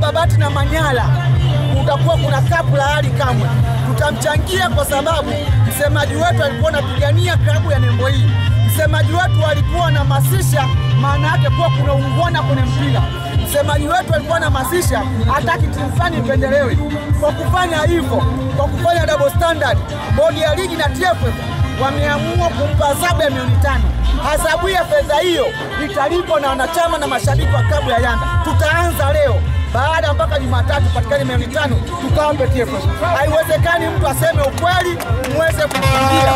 Babati na Manyara kutakuwa kuna kapu la Ally Kamwe. Tutamchangia kwa sababu msemaji wetu alikuwa anapigania klabu ya nembo hii. Msemaji wetu alikuwa anahamasisha maana yake kuwa kuna ungwana kwenye mpira. Msemaji wetu alikuwa anahamasisha hataki timu fulani ipendelewe. Kwa kufanya hivyo, kwa kufanya double standard, bodi ya ligi na TFF wameamua kumpa adhabu ya milioni 5. Adhabu ya fedha hiyo italipwa na wanachama na mashabiki wa klabu ya Yanga. Tutaanza leo. Baada mpaka Jumatatu patikane milioni 5 tukaombe TFF. Haiwezekani mtu aseme ukweli muweze kukimbia.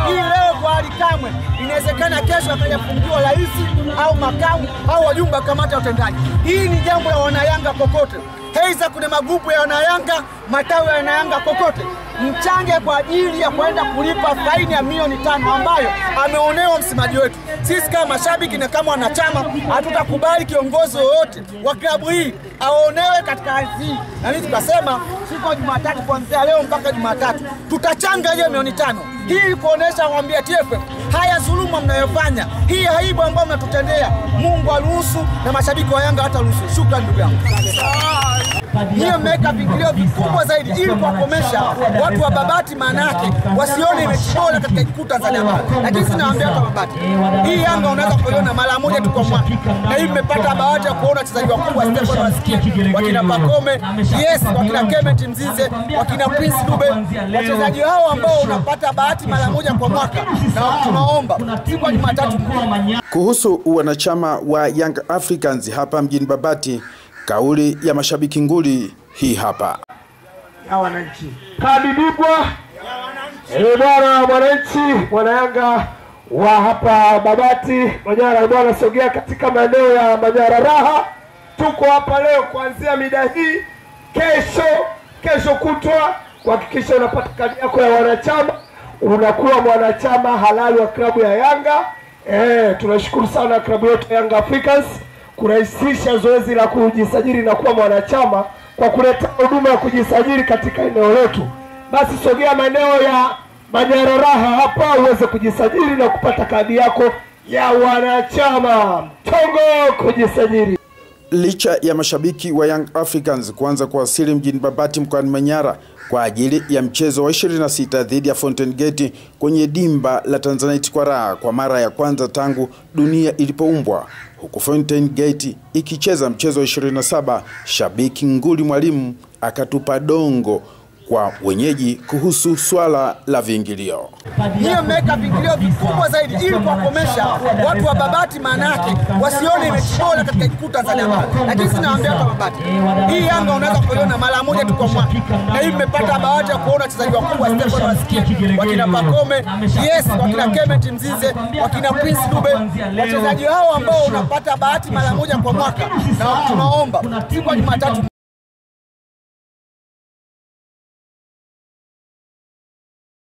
Hii leo kwa Ally Kamwe inawezekana kesho akaja kufungiwa rais au makamu au wajumbe kamati ya utendaji. Hii ni jambo la wanayanga kokote. Heiza kuna magrupu ya wanayanga, matawi ya wanayanga kokote. Mchange kwa ajili ya kwenda kulipa faini ya milioni 5 ambayo ameonewa msemaji wetu. Sisi kama mashabiki na kama wanachama hatutakubali kiongozi wowote wa klabu hii aonewe katika hali hii. Na mimi tukasema siku ya Jumatatu kuanzia leo mpaka Jumatatu tutachanga hiyo milioni 5. Hii kuonesha waambia TFF haya dhuluma mnayofanya, hii aibu ambayo mnatutendea, Mungu aruhusu na mashabiki wa Yanga hataruhusu. Shukrani ndugu yangu. Hiyo mmeweka vingilio vikubwa zaidi ili kuwakomesha watu wa Babati maana yake wasione mechi bora katika kuta za Tanzania. Lakini sinawaambia watu wa Babati, hii Yanga unaweza kuiona mara moja tu kwa mwaka. Na hii mmepata bahati ya kuona wachezaji wakubwa Stefan wasikia, wakina Pakome, yes, wakina Clement Mzize, wakina Prince Dube. Wachezaji hao ambao unapata bahati mara moja kwa mwaka na tunaomba siku ya Jumatatu. Kuhusu wanachama wa Young Africans hapa mjini Babati, kauli ya mashabiki nguli hii hapa. Ya wananchi. Kadibibwa. Bwana wananchi, wana Yanga wa hapa Babati, Manyara bwana, sogea katika maeneo ya Manyara Raha. Tuko hapa leo kuanzia mida hii, kesho kutwa kuhakikisha unapata kadi yako ya wanachama, unakuwa mwanachama halali wa klabu ya Yanga. Tunashukuru sana klabu yetu Young Africans kurahisisha zoezi la kujisajili na kuwa mwanachama kwa kuleta huduma ya kujisajili katika eneo letu. Basi sogea maeneo ya Manyara Raha hapa uweze kujisajili na kupata kadi yako ya wanachama. Tongo kujisajili. Licha ya mashabiki wa Young Africans kuanza kuwasili mjini Babati mkoani Manyara kwa ajili ya mchezo wa 26 dhidi ya Fountain Gate kwenye dimba la Tanzanite kwa raha kwa mara ya kwanza tangu dunia ilipoumbwa, huku Fountain Gate ikicheza mchezo wa 27, shabiki nguli Mwalimu akatupa dongo kwa wenyeji kuhusu swala la viingilio. Hiyo mmeweka vingilio vikubwa zaidi ili kuwakomesha watu wa Babati maana yake wasione mechi bora katika kuta za Tanzania. Lakini sinawaambia watu wa Babati, hii Yanga unaweza kuiona mara moja tu kwa mwaka. Na hii mmepata bahati ya kuona wachezaji wakubwa Stefan wasikia, wakina Pakome, yes, wakina Clement Mzize, wakina Prince Dube. Wachezaji hao ambao unapata bahati mara moja kwa mwaka na tunaomba siku ya Jumatatu